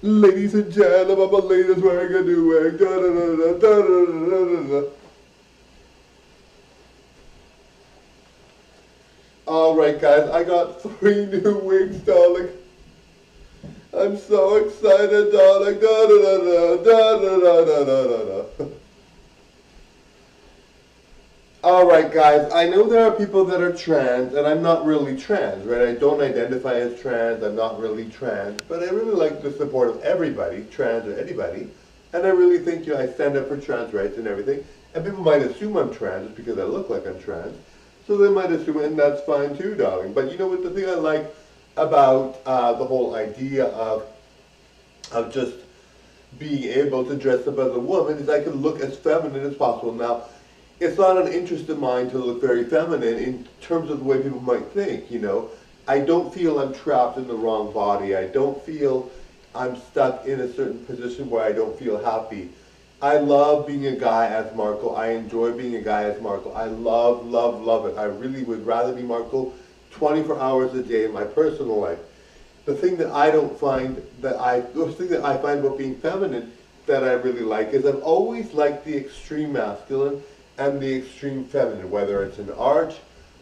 Ladies and gentlemen, my lady's wearing a new wig. Da, da, da, da, da, da, da, da, da. Alright guys, I got 3 new wigs, darling. I'm so excited, darling. Da, da, da, da, da, da, da, da, da, da. Alright guys, I know there are people that are trans, and I'm not really trans, right? I don't identify as trans, I'm not really trans, but I really like the support of everybody, trans or anybody, and I really think, I stand up for trans rights and everything, and people might assume I'm trans just because I look like I'm trans, so they might assume it, and that's fine too, darling. But you know what, the thing I like about the whole idea of just being able to dress up as a woman is I can look as feminine as possible. Now, it's not an interest of mine to look very feminine in terms of the way people might think, I don't feel I'm trapped in the wrong body. I don't feel I'm stuck in a certain position where I don't feel happy. I love being a guy as Marco. I enjoy being a guy as Marco. I love, love, love it. I really would rather be Marco 24 hours a day in my personal life. The thing that I don't find the thing that I find about being feminine that I really like is I've always liked the extreme masculine and the extreme feminine, whether it's in art,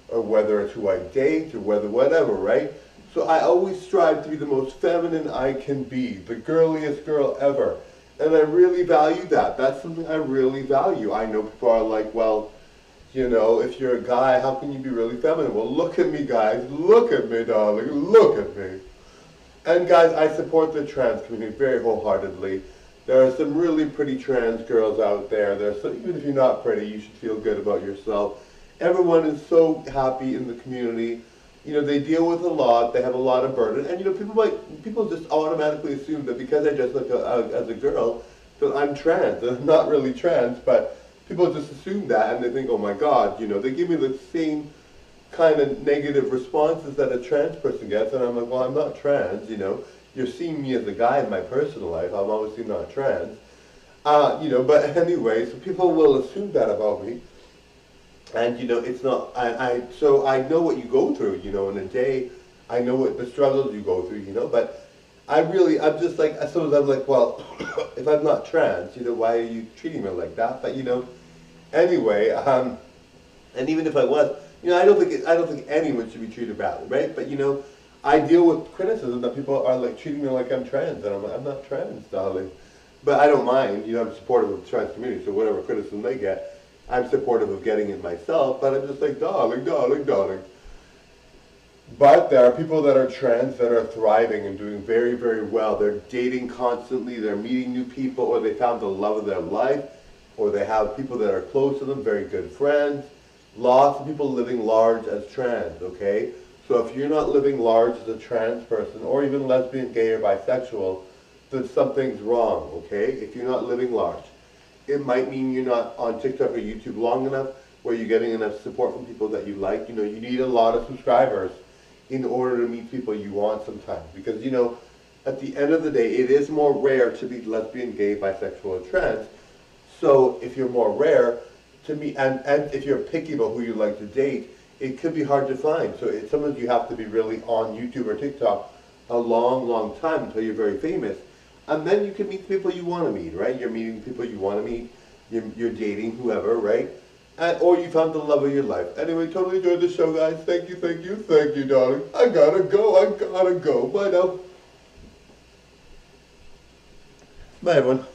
or whether it's who I date, or whatever, right? So I always strive to be the most feminine I can be, the girliest girl ever. And I really value that. That's something I really value. I know people are like, well, if you're a guy, how can you be really feminine? Well, look at me, guys. Look at me, darling. Look at me. And guys, I support the trans community very wholeheartedly. There are some really pretty trans girls out there. Even if you're not pretty, you should feel good about yourself. Everyone is so happy in the community. They deal with a lot. They have a lot of burden. And people just automatically assume that because I dress like as a girl, that I'm trans. And I'm not really trans, but people just assume that, and they think, oh my God, they give me the same kind of negative responses that a trans person gets, and I'm like, well, I'm not trans, You're seeing me as a guy in my personal life. I'm obviously not trans. But anyway, so people will assume that about me. And, it's not, so I know what you go through, in a day. I know what the struggles you go through, but I'm just like, sometimes I'm like, well, if I'm not trans, why are you treating me like that? But, anyway, and even if I was, I don't think anyone should be treated badly, right? But, I deal with criticism that people are like treating me like I'm trans, and I'm like, I'm not trans, darling. But I don't mind, I'm supportive of the trans community, so whatever criticism they get, I'm supportive of getting it myself, but I'm just like, darling, darling, darling. But there are people that are trans that are thriving and doing very, very well. They're dating constantly, they're meeting new people, or they found the love of their life, or they have people that are close to them, very good friends. Lots of people living large as trans, okay? So if you're not living large as a trans person, or even lesbian, gay, or bisexual, then something's wrong, okay? If you're not living large. It might mean you're not on TikTok or YouTube long enough where you're getting enough support from people that you like. You need a lot of subscribers in order to meet people you want sometimes. Because, at the end of the day, it is more rare to be lesbian, gay, bisexual, or trans. So if you're more rare to meet, and if you're picky about who you like to date, it could be hard to find. So sometimes you have to be really on YouTube or TikTok a long, long time until you're very famous. And then you can meet the people you want to meet, right? You're meeting people you want to meet. You're dating whoever, right? Or you found the love of your life. Anyway, totally enjoyed the show, guys. Thank you, darling. I gotta go. Bye now. Bye, everyone.